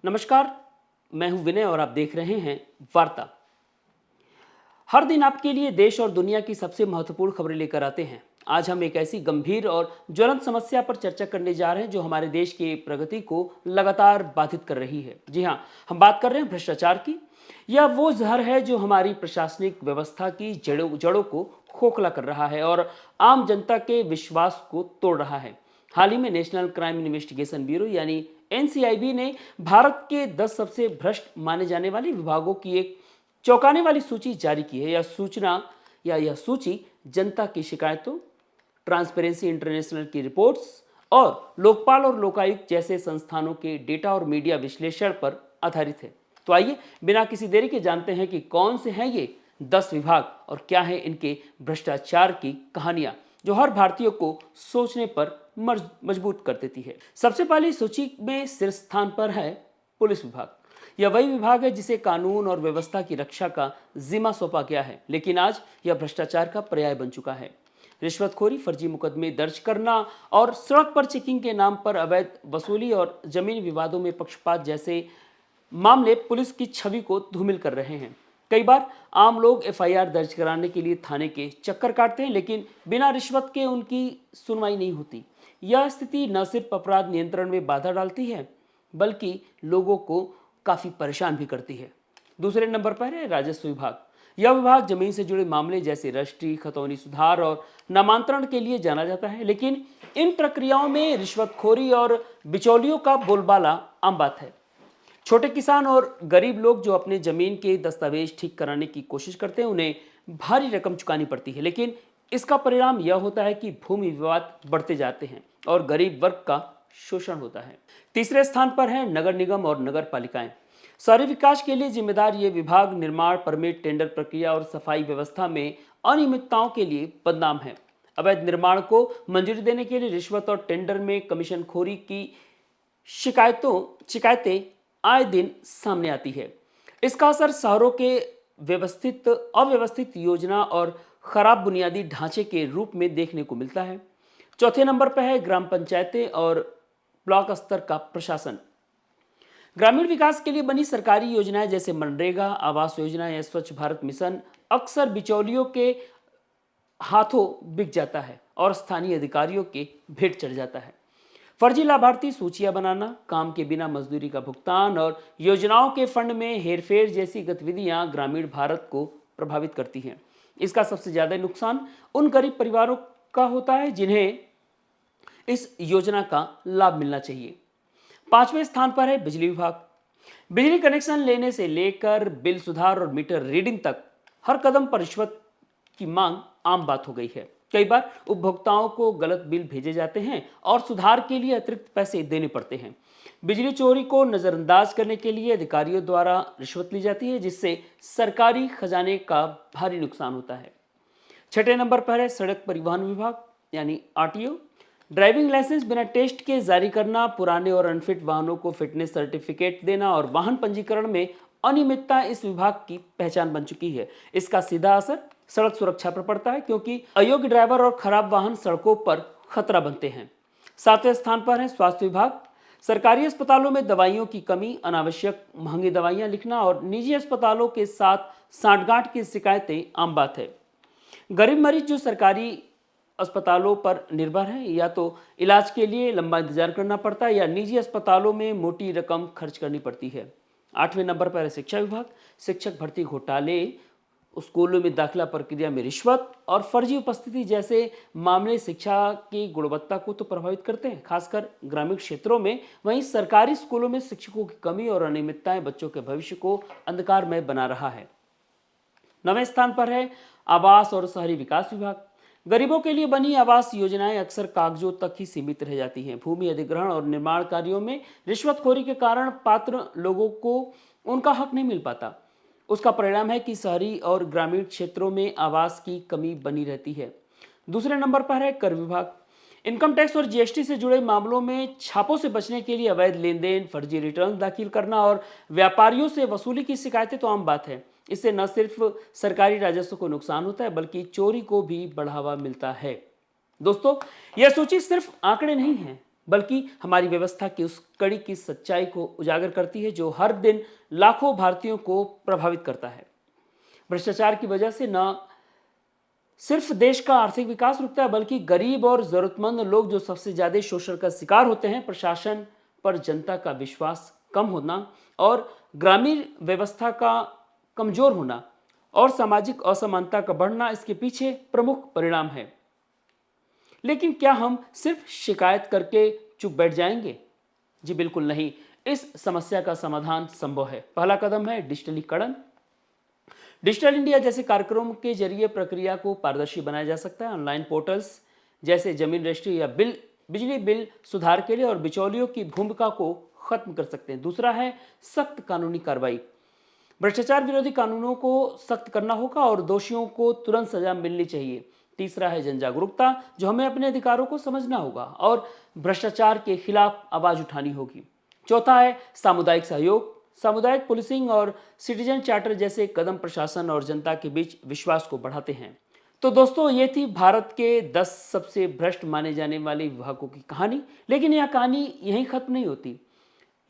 नमस्कार, मैं हूं विनय और आप देख रहे हैं वार्ता। हर दिन आपके लिए देश और दुनिया की सबसे महत्वपूर्ण खबरें लेकर आते हैं। आज हम एक ऐसी गंभीर और ज्वलंत समस्या पर चर्चा करने जा रहे हैं जो हमारे देश की प्रगति को लगातार बाधित कर रही है। जी हाँ, हम बात कर रहे हैं भ्रष्टाचार की। यह वो जहर है जो हमारी प्रशासनिक व्यवस्था की जड़ों जड़ों को खोखला कर रहा है और आम जनता के विश्वास को तोड़ रहा है। हाल ही में नेशनल क्राइम इन्वेस्टिगेशन ब्यूरो यानी एनसीआईबी ने भारत के 10 सबसे भ्रष्ट माने जाने वाले विभागों की एक चौंकाने वाली सूची जारी की है। यह सूची जनता की शिकायतों, ट्रांसपेरेंसी इंटरनेशनल की रिपोर्ट्स और लोकपाल और लोकायुक्त जैसे संस्थानों के डेटा और मीडिया विश्लेषण पर आधारित है। तो आइए बिना किसी देरी के जानते हैं कि कौन से हैं ये 10 विभाग और क्या है इनके भ्रष्टाचार की कहानियां जो हर भारतीय को सोचने पर मजबूत कर देती है। सबसे पहले सूची में शीर्ष स्थान पर है पुलिस विभाग। यह वही विभाग है जिसे कानून और व्यवस्था की रक्षा का जिम्मा सौंपा गया है, लेकिन आज यह भ्रष्टाचार का पर्याय बन चुका है। रिश्वतखोरी, फर्जी मुकदमे दर्ज करना और सड़क पर चेकिंग के नाम पर अवैध वसूली और जमीन विवादों में पक्षपात जैसे मामले पुलिस की छवि को धूमिल कर रहे हैं। कई बार आम लोग एफआईआर दर्ज कराने के लिए थाने के चक्कर काटते हैं, लेकिन बिना रिश्वत के उनकी सुनवाई नहीं होती। यह स्थिति न सिर्फ अपराध नियंत्रण में बाधा डालती है, बल्कि लोगों को काफी परेशान भी करती है। दूसरे नंबर पर है राजस्व विभाग। यह विभाग जमीन से जुड़े मामले जैसे रजिस्ट्री, खतौनी सुधार और नामांतरण के लिए जाना जाता है, लेकिन इन प्रक्रियाओं में रिश्वतखोरी और बिचौलियों का बोलबाला आम बात है। छोटे किसान और गरीब लोग जो अपने जमीन के दस्तावेज ठीक कराने की कोशिश करते हैं, उन्हें भारी रकम चुकानी पड़ती है, लेकिन इसका परिणाम यह होता है कि भूमि विवाद बढ़ते जाते हैं और गरीब वर्ग का शोषण होता है। तीसरे स्थान पर है नगर निगम और नगर पालिकाएं। शहरी विकास के लिए जिम्मेदार ये विभाग निर्माण, परमिट, टेंडर प्रक्रिया और सफाई व्यवस्था में अनियमितताओं के लिए बदनाम है। अवैध निर्माण को मंजूरी देने के लिए रिश्वत और टेंडर में कमीशनखोरी की शिकायतें आए दिन सामने आती है। इसका असर शहरों के अव्यवस्थित योजना और खराब बुनियादी ढांचे के रूप में देखने को मिलता है। चौथे नंबर पर है ग्राम पंचायतें और ब्लॉक स्तर का प्रशासन। ग्रामीण विकास के लिए बनी सरकारी योजनाएं जैसे मनरेगा, आवास योजना या स्वच्छ भारत मिशन अक्सर बिचौलियों के हाथों बिक जाता है और स्थानीय अधिकारियों के भेंट चढ़ जाता है। फर्जी लाभार्थी सूचियां बनाना, काम के बिना मजदूरी का भुगतान और योजनाओं के फंड में हेरफेर जैसी गतिविधियां ग्रामीण भारत को प्रभावित करती हैं। इसका सबसे ज्यादा नुकसान उन गरीब परिवारों का होता है जिन्हें इस योजना का लाभ मिलना चाहिए। पांचवें स्थान पर है बिजली विभाग। बिजली कनेक्शन लेने से लेकर बिल सुधार और मीटर रीडिंग तक हर कदम पर रिश्वत की मांग आम बात हो गई है। कई बार उपभोक्ताओं को गलत बिल भेजे जाते हैं और सुधार के लिए अतिरिक्त पैसे देने पड़ते हैं। बिजली चोरी को नजरअंदाज करने के लिए अधिकारियों द्वारा रिश्वत ली जाती है, जिससे सरकारी खजाने का भारी नुकसान होता है। छठे नंबर पर है सड़क परिवहन विभाग यानी आरटीओ। ड्राइविंग लाइसेंस बिना टेस्ट के जारी करना, पुराने और अनफिट वाहनों को फिटनेस सर्टिफिकेट देना और वाहन पंजीकरण में अनियमितता इस विभाग की पहचान बन चुकी है। इसका सीधा असर सड़क सुरक्षा पर पड़ता है, क्योंकि अयोग्य ड्राइवर और खराब वाहन सड़कों पर खतरा बनते हैं। सातवें स्थान पर है स्वास्थ्य विभाग। सरकारी अस्पतालों में दवाइयों की कमी, अनावश्यक महंगी दवाइयां लिखना और निजी अस्पतालों के साथ सांठगांठ की शिकायतें आम बात है। गरीब मरीज जो सरकारी अस्पतालों पर निर्भर है, या तो इलाज के लिए लंबा इंतजार करना पड़ता है या निजी अस्पतालों में मोटी रकम खर्च करनी पड़ती है। आठवें नंबर पर है शिक्षा विभाग। शिक्षक भर्ती घोटाले, स्कूलों में दाखिला प्रक्रिया में रिश्वत और फर्जी उपस्थिति जैसे मामले शिक्षा की गुणवत्ता को तो प्रभावित करते हैं, खासकर ग्रामीण क्षेत्रों में। वहीं सरकारी स्कूलों में शिक्षकों की कमी और अनियमितताएं बच्चों के भविष्य को अंधकारमय बना रहा है। नवें स्थान पर है आवास और शहरी विकास विभाग। गरीबों के लिए बनी आवास योजनाएं अक्सर कागजों तक ही सीमित रह जाती हैं। भूमि अधिग्रहण और निर्माण कार्यों में रिश्वतखोरी के कारण पात्र लोगों को उनका हक नहीं मिल पाता। उसका परिणाम है कि शहरी और ग्रामीण क्षेत्रों में आवास की कमी बनी रहती है। दूसरे नंबर पर है कर विभाग। इनकम टैक्स और जीएसटी से जुड़े मामलों में छापों से बचने के लिए अवैध लेन देन, फर्जी रिटर्न दाखिल करना और व्यापारियों से वसूली की शिकायतें तो आम बात है। इससे न सिर्फ सरकारी राजस्व को नुकसान होता है, बल्कि चोरी को भी बढ़ावा मिलता है। दोस्तों, यह सूची सिर्फ आंकड़े नहीं है, बल्कि हमारी व्यवस्था की उस कड़ी की सच्चाई को उजागर करती है जो हर दिन लाखों भारतीयों को प्रभावित करता है। भ्रष्टाचार की वजह से न सिर्फ देश का आर्थिक विकास रुकता है, बल्कि गरीब और जरूरतमंद लोग जो सबसे ज्यादा शोषण का शिकार होते हैं, प्रशासन पर जनता का विश्वास कम होना और ग्रामीण व्यवस्था का कमजोर होना और सामाजिक असमानता का बढ़ना इसके पीछे प्रमुख परिणाम है। लेकिन क्या हम सिर्फ शिकायत करके चुप बैठ जाएंगे? जी बिल्कुल नहीं। इस समस्या का समाधान संभव है। पहला कदम है डिजिटलीकरण। डिजिटल इंडिया जैसे कार्यक्रमों के जरिए प्रक्रिया को पारदर्शी बनाया जा सकता है। ऑनलाइन पोर्टल्स जैसे जमीन रजिस्ट्री या बिजली बिल सुधार के लिए और बिचौलियों की भूमिका को खत्म कर सकते हैं। दूसरा है सख्त कानूनी कार्रवाई। भ्रष्टाचार विरोधी कानूनों को सख्त करना होगा और दोषियों को तुरंत सजा मिलनी चाहिए। तीसरा है जन जागरूकता, जो हमें अपने अधिकारों को समझना होगा और भ्रष्टाचार के खिलाफ आवाज उठानी होगी। चौथा है सामुदायिक सहयोग। सामुदायिक पुलिसिंग और सिटीजन चार्टर जैसे कदम प्रशासन और जनता के बीच विश्वास को बढ़ाते हैं। तो दोस्तों, ये थी भारत के 10 सबसे भ्रष्ट माने जाने वाले विभागों की कहानी। लेकिन यह कहानी यहीं खत्म नहीं होती।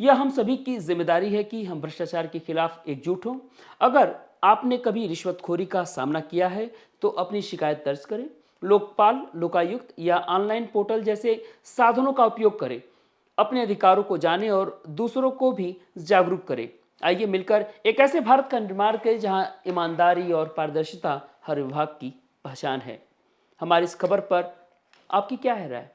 यह हम सभी की जिम्मेदारी है कि हम भ्रष्टाचार के खिलाफ एकजुट हों। अगर आपने कभी रिश्वतखोरी का सामना किया है तो अपनी शिकायत दर्ज करें। लोकपाल, लोकायुक्त या ऑनलाइन पोर्टल जैसे साधनों का उपयोग करें। अपने अधिकारों को जानें और दूसरों को भी जागरूक करें। आइए मिलकर एक ऐसे भारत का निर्माण करें जहां ईमानदारी और पारदर्शिता हर विभाग की पहचान है। हमारी इस खबर पर आपकी क्या है राय?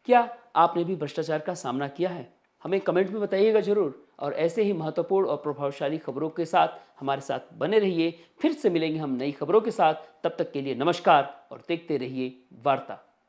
क्या आपने भी भ्रष्टाचार का सामना किया है? हमें कमेंट में बताइएगा जरूर। और ऐसे ही महत्वपूर्ण और प्रभावशाली खबरों के साथ हमारे साथ बने रहिए। फिर से मिलेंगे हम नई खबरों के साथ। तब तक के लिए नमस्कार और देखते रहिए वार्ता।